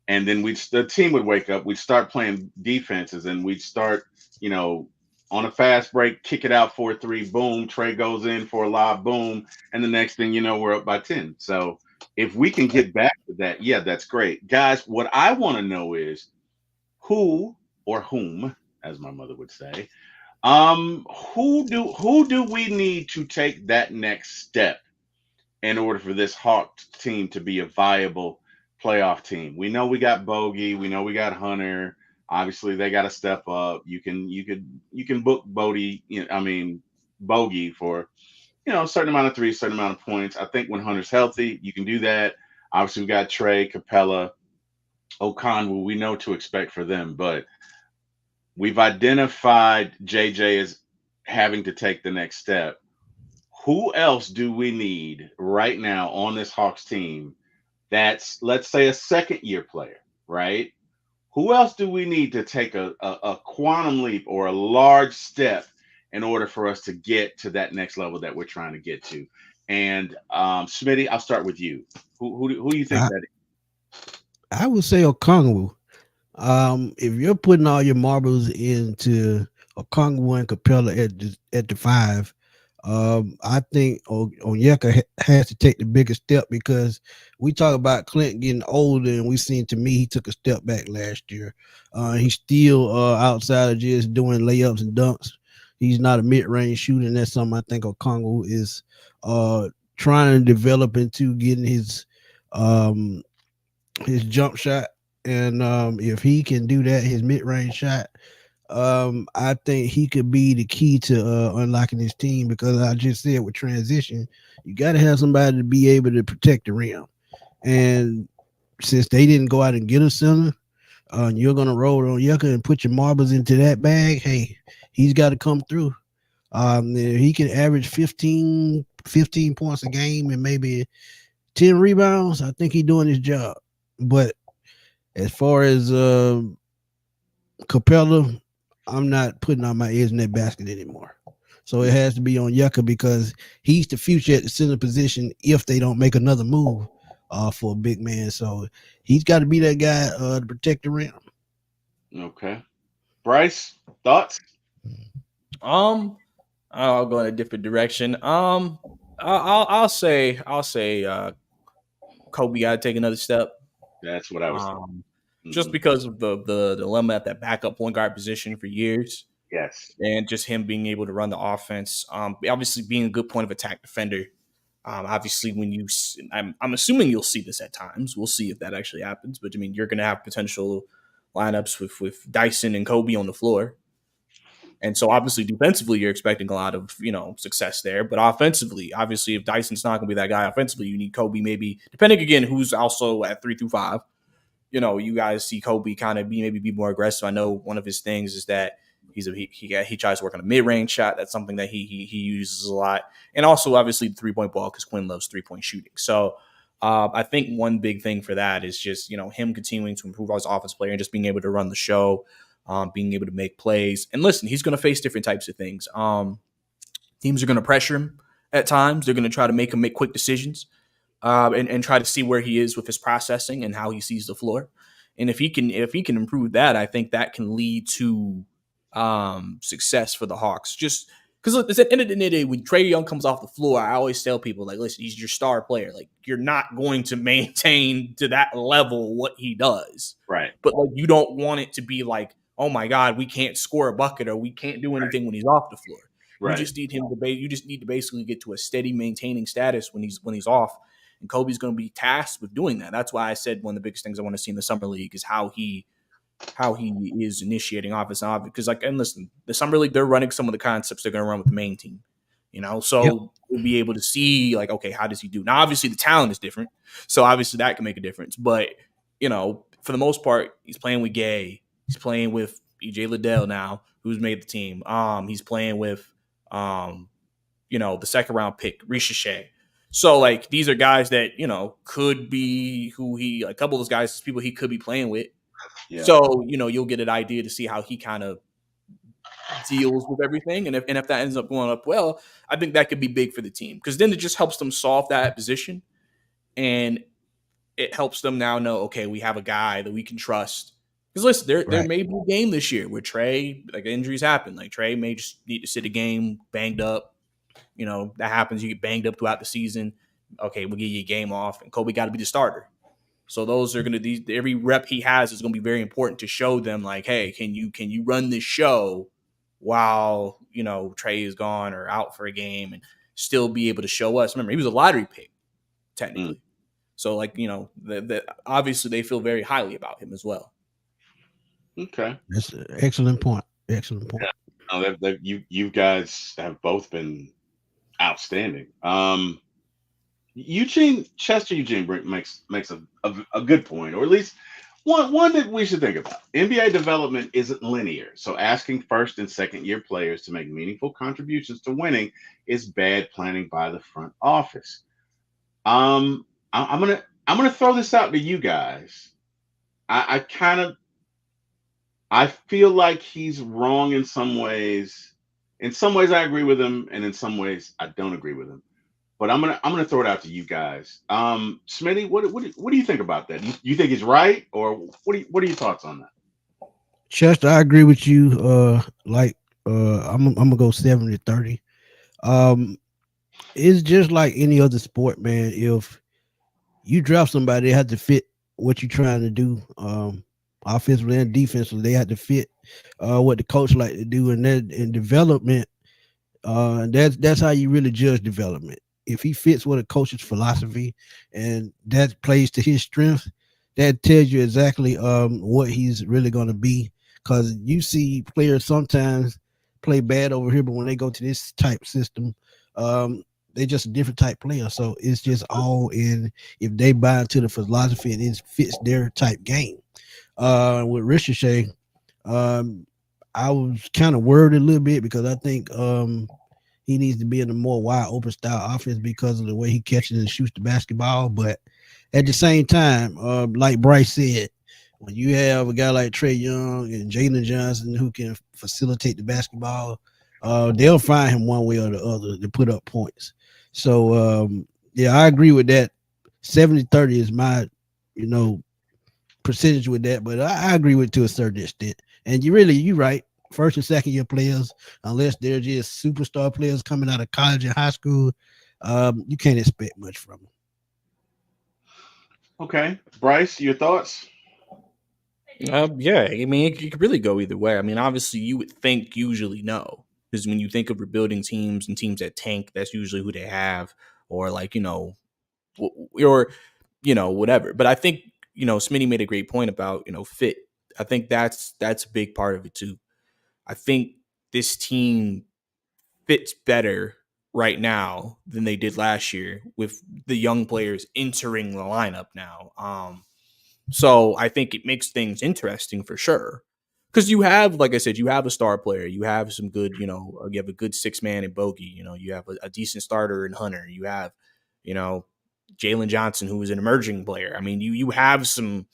and then the team would wake up. We'd start playing defenses, and we'd start, you know, on a fast break, kick it out 4-3, boom. Trey goes in for a lob, boom, and the next thing you know, we're up by 10. So if we can get back to that, yeah, that's great, guys. What I want to know is who or whom, as my mother would say, who do we need to take that next step in order for this Hawks team to be a viable playoff team? We know we got Bogey, we know we got Hunter, Obviously, they got to step up. You can book Bodie. I mean Bogey for a certain amount of threes, certain amount of points. I think when Hunter's healthy, you can do that. Obviously, we got Trey, Capella, Okonwu. We know to expect for them, but we've identified JJ as having to take the next step. Who else do we need right now on this Hawks team that's, let's say, a second year player, right? Who else do we need to take a quantum leap or a large step in order for us to get to that next level that we're trying to get to? And Smitty, I'll start with you. Who do you think I, that I would say Okongwu. If you're putting all your marbles into Okongwu and Capella at the five, I think Onyeka has to take the biggest step because we talk about Clint getting older, and we seen, to me, he took a step back last year. He's still outside of just doing layups and dunks. He's not a mid-range shooter, and that's something I think Okongwu is trying to develop into, getting his jump shot. And if he can do that, his mid-range shot, I think he could be the key to unlocking his team, because I just said with transition, you got to have somebody to be able to protect the rim. And since they didn't go out and get a center, you're going to roll on Yucca and put your marbles into that bag. Hey, he's got to come through. If he can average 15 points a game and maybe 10 rebounds, I think he's doing his job. But as far as Capella, I'm not putting all my eggs in that basket anymore. So it has to be on Yucca, because he's the future at the center position if they don't make another move for a big man. So he's got to be that guy to protect the rim. okay? Bryce, thoughts? Um, I'll go in a different direction. I'll say Kobe got to take another step. That's what I was thinking. Um, just Hmm. because of the dilemma at that backup point guard position for years, Yes, and just him being able to run the offense. Obviously being a good point of attack defender. Obviously, I'm assuming you'll see this at times. We'll see if that actually happens. But I mean, you're going to have potential lineups with Dyson and Kobe on the floor. And so obviously defensively, you're expecting a lot of, success there. But offensively, obviously, if Dyson's not going to be that guy offensively, you need Kobe maybe, depending again, who's also at 3 through 5. You guys see Kobe kind of maybe be more aggressive. I know one of his things is that he tries to work on a mid range shot. That's something that he uses a lot, and also obviously the 3-point ball, because Quinn loves 3-point shooting. So I think one big thing for that is just him continuing to improve as offense player and just being able to run the show, being able to make plays. And listen, he's going to face different types of things. Teams are going to pressure him at times. They're going to try to make him make quick decisions. And try to see where he is with his processing and how he sees the floor. And if he can improve that, I think that can lead to success for the Hawks. Just because at the end of the day, when Trae Young comes off the floor, I always tell people, like, listen, he's your star player. Like, you're not going to maintain to that level what he does. right, But like, you don't want it to be like, oh my God, we can't score a bucket or we can't do anything when he's off the floor. You right. just need him to you just need to basically get to a steady maintaining status when he's off. And Kobe's going to be tasked with doing that. That's why I said one of the biggest things I want to see in the summer league is how he is initiating offense. Because and listen, the summer league, they're running some of the concepts they're going to run with the main team. Yep. So we'll be able to see, like, okay, how does he do? Now, obviously the talent is different, so obviously that can make a difference. But for the most part, he's playing with Gay. He's playing with EJ Liddell now, who's made the team. He's playing with the second round pick, Risha. So, like, these are guys that, could be a couple of those guys, people he could be playing with. Yeah. So, you'll get an idea to see how he kind of deals with everything. And if that ends up going up well, I think that could be big for the team, because then it just helps them solve that position. And it helps them now know, okay, we have a guy that we can trust. Because listen, there Right. may be a game this year where Trae, like, injuries happen. Like, Trae may just need to sit a game banged up. That happens. You get banged up throughout the season. Okay, we'll give you a game off, and Kobe got to be the starter. So those are going to every rep he has is going to be very important to show them, like, hey, can you run this show while Trae is gone or out for a game, and still be able to show us. Remember, he was a lottery pick Mm. technically, so, like, obviously they feel very highly about him as well. Okay. That's an excellent point. Excellent point. Yeah. No, you guys have both been outstanding. Makes a good point, or at least one that we should think about. NBA development isn't linear, so asking first and second year players to make meaningful contributions to winning is bad planning by the front office. I'm gonna throw this out to you guys. I kind of I feel like he's wrong in some ways. In some ways, I agree with him, and in some ways, I don't agree with him. But I'm gonna throw it out to you guys. Smitty, what do you think about that? You think he's right, or what are your thoughts on that? Chester, I agree with you. I'm gonna go 70-30. Um, it's just like any other sport, man. If you draft somebody, they have to fit what you're trying to do. Offensively and defensively, they have to fit what the coach like to do, and that in development. That's how you really judge development. If he fits with a coach's philosophy and that plays to his strength, that tells you exactly what he's really going to be. Because you see players sometimes play bad over here, but when they go to this type system, they're just a different type player. So it's just all in if they buy into the philosophy and it fits their type game. With Ricochet, um, I was kind of worried a little bit because I think he needs to be in a more wide open style offense because of the way he catches and shoots the basketball. But at the same time, like Bryce said, when you have a guy like Trey Young and Jalen Johnson who can facilitate the basketball, they'll find him one way or the other to put up points. So yeah, I agree with that. 70-30 is my, you know, percentage with that, but I agree with it to a certain extent. And you're right. First and second year players, unless they're just superstar players coming out of college and high school, you can't expect much from them. Okay, Bryce, your thoughts? Yeah, I mean, it could really go either way. I mean, obviously, you would think usually no, because when you think of rebuilding teams and teams that tank, that's usually who they have, or like or whatever. But I think Smitty made a great point about fit. I think that's a big part of it too. I think this team fits better right now than they did last year with the young players entering the lineup now. So I think it makes things interesting for sure. Because you have, like I said, you have a star player. You have some good, you have a good 6 man in Bogey. You have a decent starter in Hunter. You have, you know, Jalen Johnson, who is an emerging player. I mean, you have some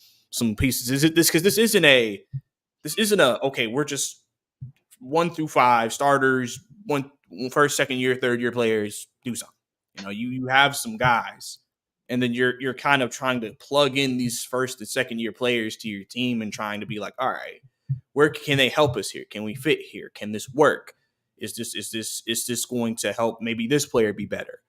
pieces. Is it this because this isn't a okay, we're just 1 through 5 starters, one first, second year, third year players, do something. You have some guys, and then you're kind of trying to plug in these first and second year players to your team and trying to be like, all right, where can they help us here? Can we fit here? Can this work? Is this going to help maybe this player be better?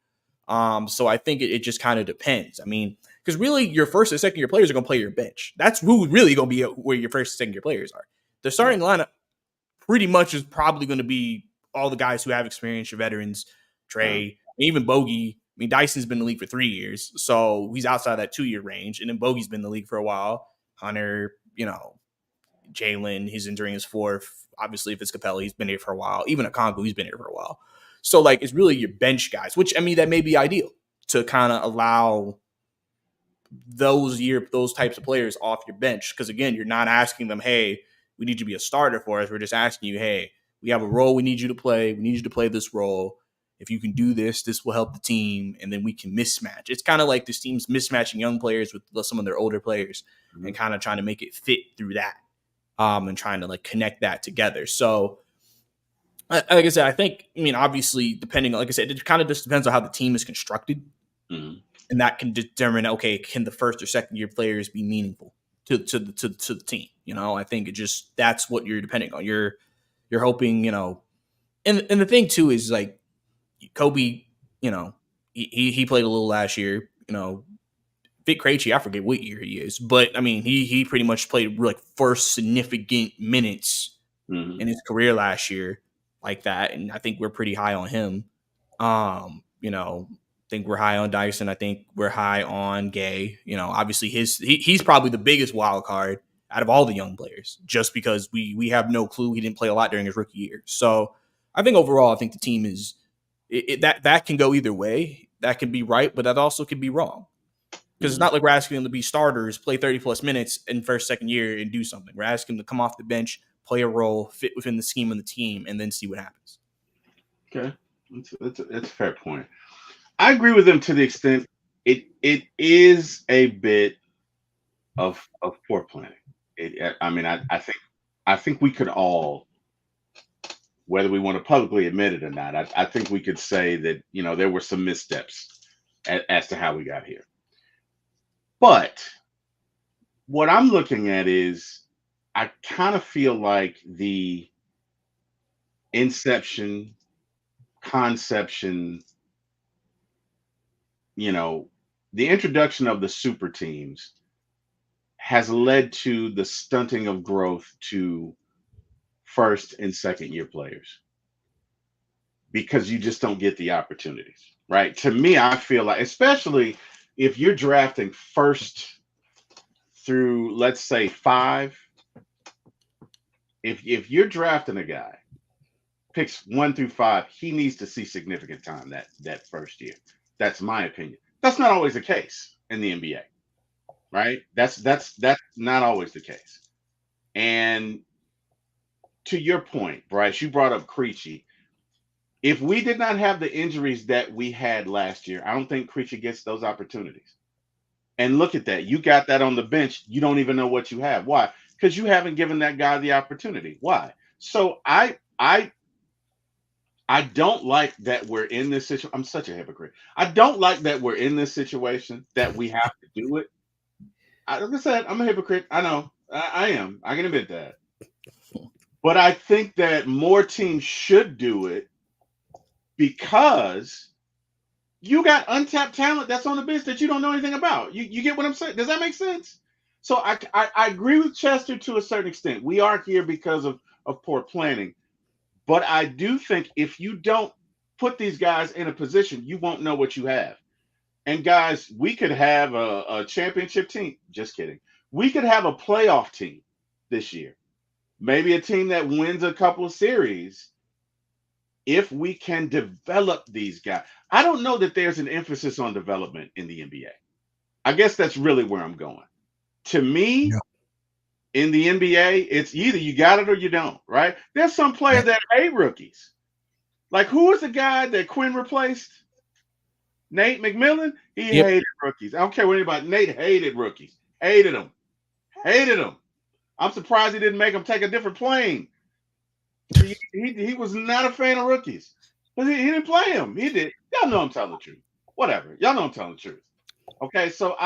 So I think it just kind of depends. I mean, because really your first and second year players are going to play your bench. That's who really going to be where your first and second year players are. The starting lineup pretty much is probably going to be all the guys who have experience, your veterans, Trey, even Bogey. I mean, Dyson's been in the league for 3 years, so he's outside that 2 year range. And then Bogey's been in the league for a while. Hunter, Jalen, he's entering his fourth. Obviously, if it's Capella, he's been here for a while. Even Okongwu, he's been here for a while. So, like, it's really your bench guys, which, I mean, that may be ideal to kind of allow those types of players off your bench. Because, again, you're not asking them, hey, we need you to be a starter for us. We're just asking you, hey, we have a role we need you to play. We need you to play this role. If you can do this, this will help the team, and then we can mismatch. It's kind of like this team's mismatching young players with some of their older players and kind of trying to make it fit through that and trying to, like, connect that together. So, like I said, I mean, obviously, depending, like I said, it kind of just depends on how the team is constructed. Mm-hmm. And that can determine, okay, can the first or second year players be meaningful to the team? I think that's what you're depending on. You're hoping, and the thing too is like Kobe, he played a little last year, Vic Krejci, I forget what year he is, but I mean, he pretty much played like first significant minutes in his career last year like that. And I think we're pretty high on him. I think we're high on Dyson. I think we're high on Gay. Obviously he's probably the biggest wild card. out of all the young players, just because we have no clue. He didn't play a lot during his rookie year. So I think overall, I think the team is that can go either way. That can be right, but that also could be wrong. Because it's not like we're asking them to be starters, play 30 plus minutes in first, second year and do something. We're asking them to come off the bench, play a role, fit within the scheme of the team, and then see what happens. Okay. That's a fair point. I agree with them to the extent it is a bit of poor planning. I mean, I think we could all, whether we want to publicly admit it or not, I think we could say that there were some missteps as to how we got here. But what I'm looking at is I kind of feel like the inception, conception, the introduction of the super teams has led to the stunting of growth to first and second year players because you just don't get the opportunities, right? To me, I feel like, especially if you're drafting first through, let's say, 5, if you're drafting a guy, picks 1 through 5, he needs to see significant time that first year. That's my opinion. That's not always the case in the NBA, right? That's not always the case. And to your point, Bryce, you brought up Krejci. If we did not have the injuries that we had last year, I don't think Krejci gets those opportunities. And look at that. You got that on the bench. You don't even know what you have. Why? Because you haven't given that guy the opportunity. Why? So I don't like that we're in this situation. I'm such a hypocrite. I don't like that we're in this situation that we have to do it. Like I said, I'm a hypocrite. I know. I am. I can admit that. But I think that more teams should do it because you got untapped talent that's on the bench that you don't know anything about. You get what I'm saying? Does that make sense? So I agree with Chester to a certain extent. We are here because of poor planning. But I do think if you don't put these guys in a position, you won't know what you have. And guys, we could have a championship team. Just kidding. We could have a playoff team this year. Maybe a team that wins a couple of series if we can develop these guys. I don't know that there's an emphasis on development in the NBA. I guess that's really where I'm going. To me, in the NBA, it's either you got it or you don't, right? There's some players that hate rookies. Like, who was the guy that Quinn replaced? Nate McMillan? He hated rookies. I don't care what anybody. Nate hated rookies. Hated them. I'm surprised he didn't make them take a different plane. He was not a fan of rookies. But he didn't play them. He did. Y'all know I'm telling the truth. Whatever. Y'all know I'm telling the truth. Okay, so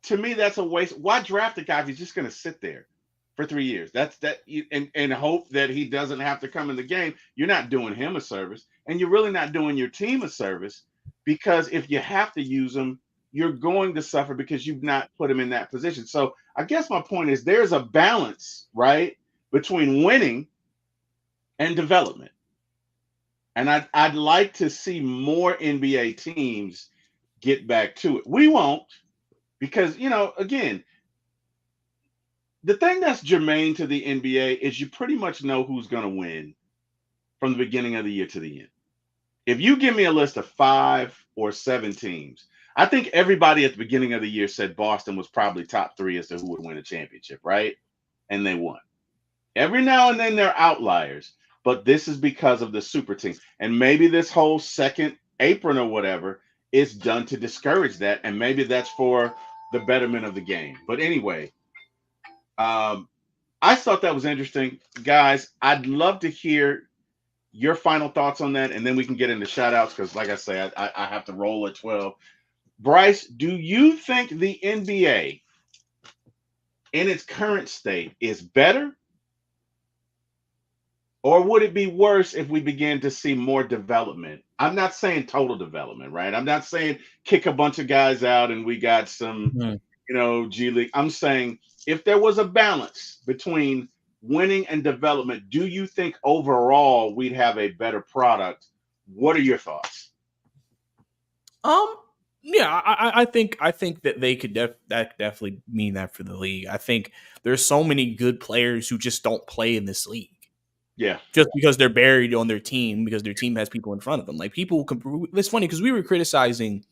to me, that's a waste. Why draft a guy if he's just going to sit there for 3 years? And hope that he doesn't have to come in the game. You're not doing him a service, and you're really not doing your team a service, because if you have to use him, you're going to suffer because you've not put him in that position. So I guess my point is there's a balance, right, between winning and development. And I'd like to see more NBA teams get back to it. We won't, because, again, the thing that's germane to the NBA is you pretty much know who's going to win from the beginning of the year to the end. If you give me a list of 5 or 7 teams, I think everybody at the beginning of the year said Boston was probably top 3 as to who would win a championship, right? And they won. Every now and then they're outliers, but this is because of the super team. And maybe this whole second apron or whatever is done to discourage that, and maybe that's for the betterment of the game. But anyway, I thought that was interesting. Guys, I'd love to hear your final thoughts on that, and then we can get into shout-outs because, like I say, I have to roll at 12. Bryce, do you think the NBA in its current state is better? Or would it be worse if we begin to see more development? I'm not saying total development, right? I'm not saying kick a bunch of guys out and we got some, G League. I'm saying if there was a balance between winning and development, do you think overall we'd have a better product? What are your thoughts? Yeah, I think that they could that definitely mean that for the league. I think there's so many good players who just don't play in this league Yeah. just because they're buried on their team because their team has people in front of them. Like people, it's funny because we were criticizing,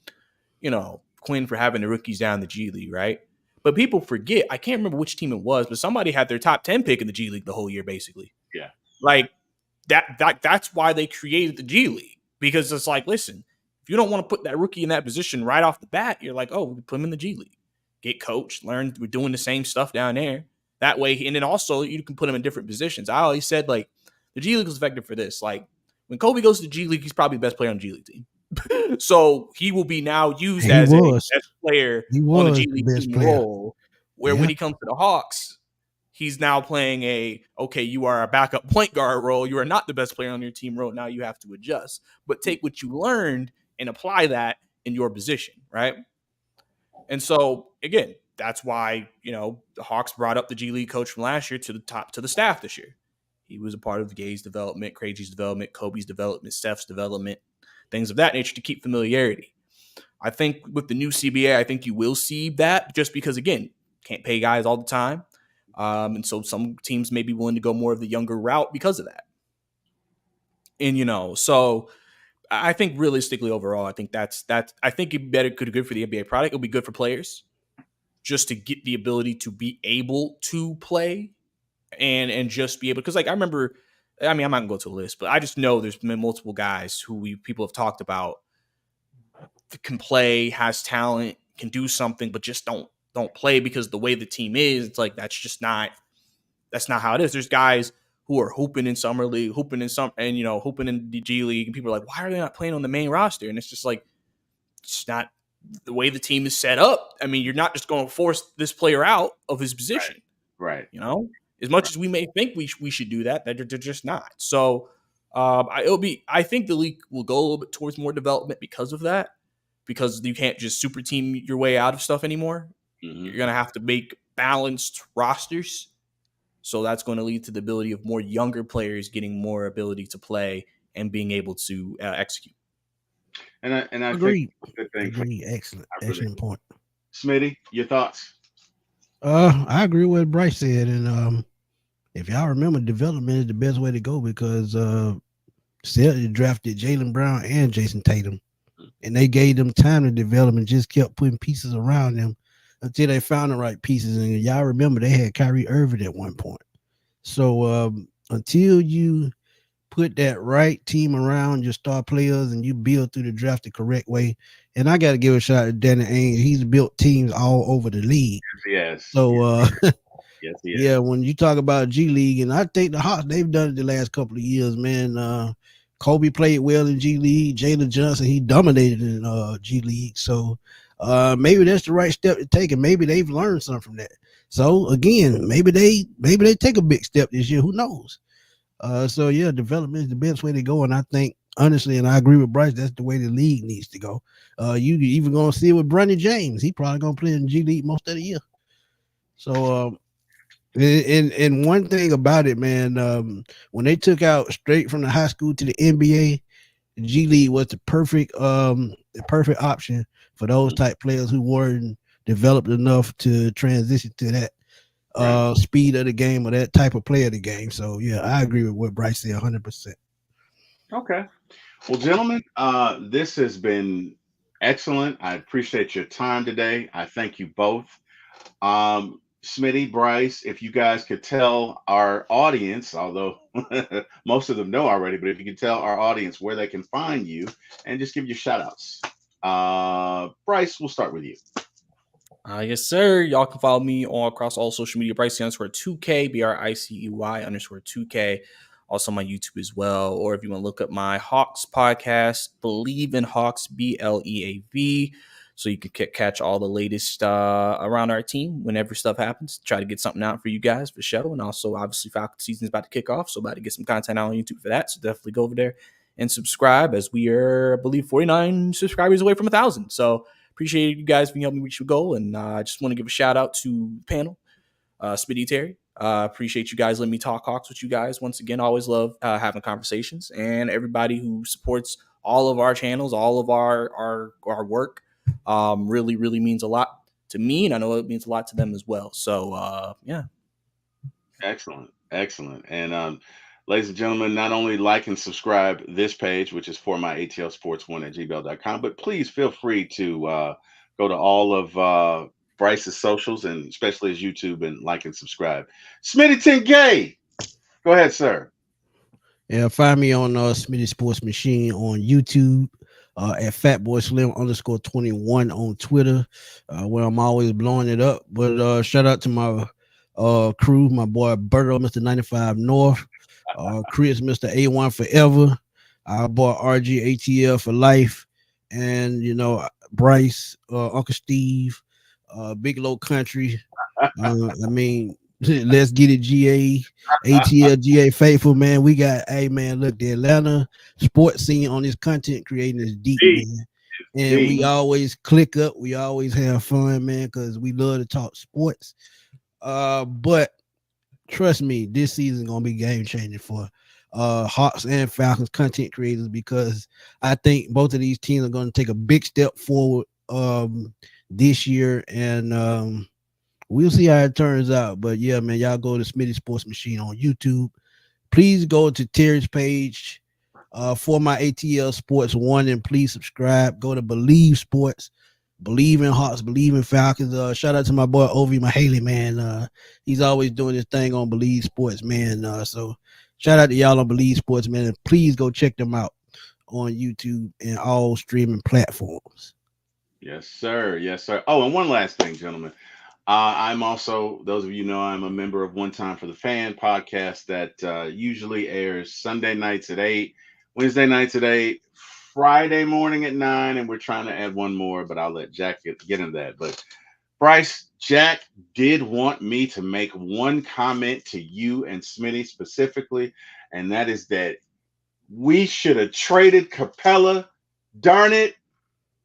Quinn for having the rookies down in the G League, right? But people forget. I can't remember which team it was, but somebody had their top 10 pick in the G League the whole year, basically. Yeah. Like that's why they created the G League because it's like, listen, if you don't want to put that rookie in that position right off the bat, you're like, oh, we put him in the G League, get coached, learn. We're doing the same stuff down there. That way, and then also you can put him in different positions. I always said like the G League is effective for this. Like when Kobe goes to the G League, he's probably the best player on the G League team. So he will be now used He as a was. best player He on the was G the League best team player. role. Where Yeah. when he comes to the Hawks, he's now playing you are a backup point guard role. You are not the best player on your team role. Now you have to adjust, but take what you learned and apply that in your position, right? And so again, that's why the Hawks brought up the G League coach from last year to the staff this year. He was a part of Gay's development, Krejci's development, Kobe's development, Steph's development, things of that nature to keep familiarity. I think with the new CBA, I think you will see that just because, again, can't pay guys all the time. And so some teams may be willing to go more of the younger route because of that. And, so I think realistically overall, I think that's I think it'd be better, good for the NBA product. It'll be good for players just to get the ability to be able to play and just be able, because like I remember, I'm not gonna go to the list, but I just know there's been multiple guys who people have talked about can play, has talent, can do something, but just don't play because the way the team is, it's like that's not how it is. There's guys who are hooping in summer league, hooping in the G League, and people are like, why are they not playing on the main roster? And it's just like it's not the way the team is set up. I mean, you're not just going to force this player out of his position. Right. As much as we may think we should do that, they're just not. So I think the league will go a little bit towards more development because of that, because you can't just super team your way out of stuff anymore. Mm-hmm. You're going to have to make balanced rosters. So that's going to lead to the ability of more younger players getting more ability to play and being able to execute. And I Agreed. think good thing. Agreed. Excellent point. Smitty, your thoughts? I agree with what Bryce said, and if y'all remember, development is the best way to go because Celtics drafted Jaylen Brown and Jason Tatum, and they gave them time to develop and just kept putting pieces around them until they found the right pieces. And y'all remember they had Kyrie Irving at one point. So until you put that right team around your star players and you build through the draft the correct way, and I got to give a shout out to Danny Ainge. He's built teams all over the league. Yes. So yes, yeah, when you talk about G League, and I think the Hawks, they've done it the last couple of years, man. Kobe played well in G League. Jalen Johnson, he dominated in G League. So maybe that's the right step to take, and maybe they've learned something from that. So again, maybe they take a big step this year. Who knows? So yeah, development is the best way to go, and I think honestly, and I agree with Bryce, that's the way the league needs to go. You even gonna see it with Bronny James. He probably gonna play in G League most of the year. So and one thing about it, man, when they took out straight from the high school to the NBA, the G League was the perfect option for those type players who weren't developed enough to transition to that speed of the game or that type of play of the game. So yeah, I agree with what Bryce said 100%. Okay. Well, gentlemen, this has been excellent. I appreciate your time today. I thank you both. Smitty, Bryce, if you guys could tell our audience, although most of them know already, but if you could tell our audience where they can find you and just give you shout outs. Bryce, we'll start with you. Yes, sir. Y'all can follow me all across all social media. Bryce _2K, BRICEY _2K. Also my YouTube as well. Or if you want to look up my Hawks podcast, Believe in Hawks, BLEAV. So you can catch all the latest around our team whenever stuff happens. Try to get something out for you guys for show. And also, obviously, Falcon season is about to kick off. So about to get some content out on YouTube for that. So definitely go over there and subscribe, as we are, I believe, 49 subscribers away from 1,000. So appreciate you guys being helping me reach the goal. And I just want to give a shout out to the panel, Smitty and Terry. Appreciate you guys letting me talk Hawks with you guys. Once again, always love having conversations, and everybody who supports all of our channels, all of our work. really, really means a lot to me, and I know it means a lot to them as well. So, yeah. Excellent. Excellent. And ladies and gentlemen, not only like and subscribe this page, which is for my ATL Sports 1 at gmail.com, but please feel free to go to all of Bryce's socials and especially his YouTube and like and subscribe. Smitty and Terry, go ahead, sir. Yeah, find me on Smitty Sports Machine on YouTube, at Fatboy Slim _21 on Twitter, where I'm always blowing it up. But shout out to my crew, my boy Berto, Mr. 95 North, Chris, Mr. A1 Forever, our boy RG ATL for life, and Bryce, Uncle Steve, Big Low Country. I mean, let's get it, GA, ATL, GA faithful, man. We got, hey, man, look, the Atlanta sports scene on this content creating is deep, man. And we always click up. We always have fun, man, because we love to talk sports. But trust me, this season going to be game changing for Hawks and Falcons content creators, because I think both of these teams are going to take a big step forward this year. And we'll see how it turns out. But yeah, man, y'all go to Smitty Sports Machine on YouTube. Please go to Terry's page for my ATL Sports 1, and please subscribe. Go to Believe Sports, believe in Hawks, believe in Falcons. Shout out to my boy Ovi Mahaley, man. He's always doing his thing on Believe Sports, man. So shout out to y'all on Believe Sports, man. And please go check them out on YouTube and all streaming platforms. Yes, sir. Yes, sir. Oh, and one last thing, gentlemen. I'm also, those of you know, I'm a member of One Time for the Fan podcast that usually airs Sunday nights at 8, Wednesday nights at 8, Friday morning at 9, and we're trying to add one more, but I'll let Jack get into that. But Bryce, Jack did want me to make one comment to you and Smitty specifically, and that is that we should have traded Capella, darn it,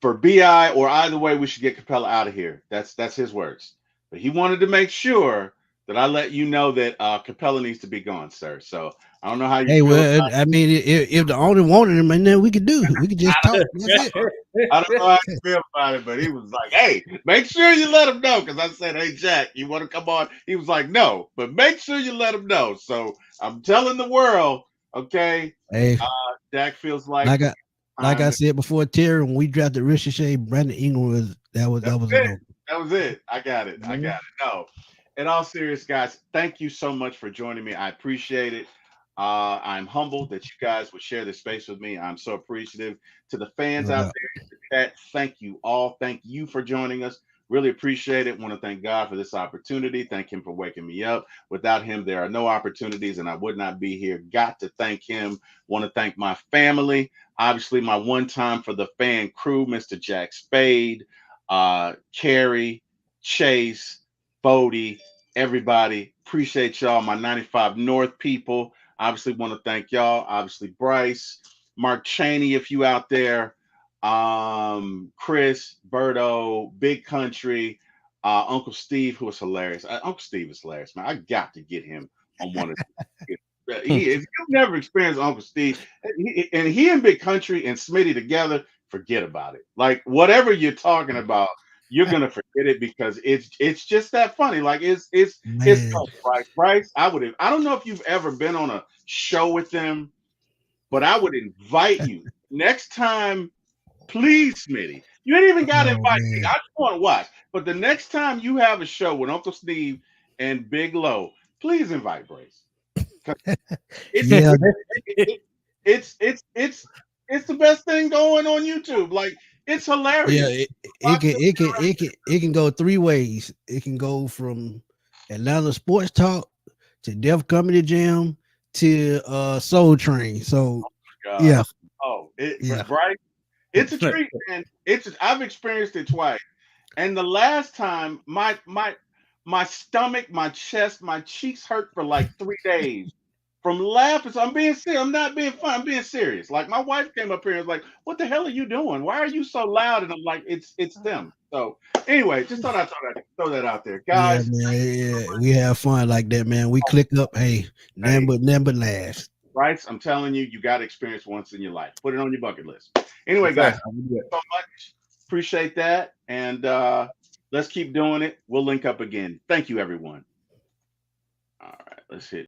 for BI, or either way, we should get Capella out of here. That's his words. But he wanted to make sure that I let you know that Capella needs to be gone, sir. So I don't know how you feel. Well, I mean, if the owner wanted him, and then we could just talk. That's it. I don't know how you feel about it, but he was like, "Hey, make sure you let him know." Because I said, "Hey, Jack, you want to come on?" He was like, "No, but make sure you let him know." So I'm telling the world, okay. Hey, Jack feels like I said before, Terry, when we drafted Ricochet, Brandon Ingram that was it. That was it. I got it. No, in all serious, guys, thank you so much for joining me. I appreciate it. I'm humbled that you guys would share this space with me. I'm so appreciative. To the fans out there in the chat, thank you all. Thank you for joining us. Really appreciate it. Want to thank God for this opportunity. Thank him for waking me up. Without him, there are no opportunities, and I would not be here. Got to thank him. Want to thank my family. Obviously, my One Time for the Fan crew, Mr. Jack Spade, Carrie, Chase, Bodie, everybody. Appreciate y'all. My 95 North people. Obviously, want to thank y'all. Obviously, Bryce, Mark Cheney, if you out there, Chris, Berto, Big Country, Uncle Steve, who is hilarious. Uncle Steve is hilarious, man. I got to get him on one of these. If you've never experienced Uncle Steve, he and Big Country and Smitty together, forget about it. Like whatever you're talking about, you're gonna forget it because it's just that funny. Like it's funny, Bryce. I don't know if you've ever been on a show with them, but I would invite you next time. Please, Smitty. You ain't even got to invite me. I just want to watch. But the next time you have a show with Uncle Steve and Big Low, please invite Bryce. It's the best thing going on YouTube. Like it's hilarious. Yeah, it can go three ways. It can go from Atlanta Sports Talk to Def Comedy Jam to Soul Train. So yeah. Bryce, it's a treat, man. I've experienced it twice. And the last time my stomach, my chest, my cheeks hurt for like 3 days from laughing. So I'm being serious. I'm not being fun. I'm being serious. Like my wife came up here and was like, "What the hell are you doing? Why are you so loud?" And I'm like, "It's them." So anyway, just thought I'd throw that out there, guys. Yeah, man, yeah, we have fun like that, man. We click up. Hey, never laughs. Bryce, I'm telling you, you got to experience once in your life. Put it on your bucket list. Anyway, guys, thank you so much. Appreciate that. And let's keep doing it. We'll link up again. Thank you, everyone. All right, let's hit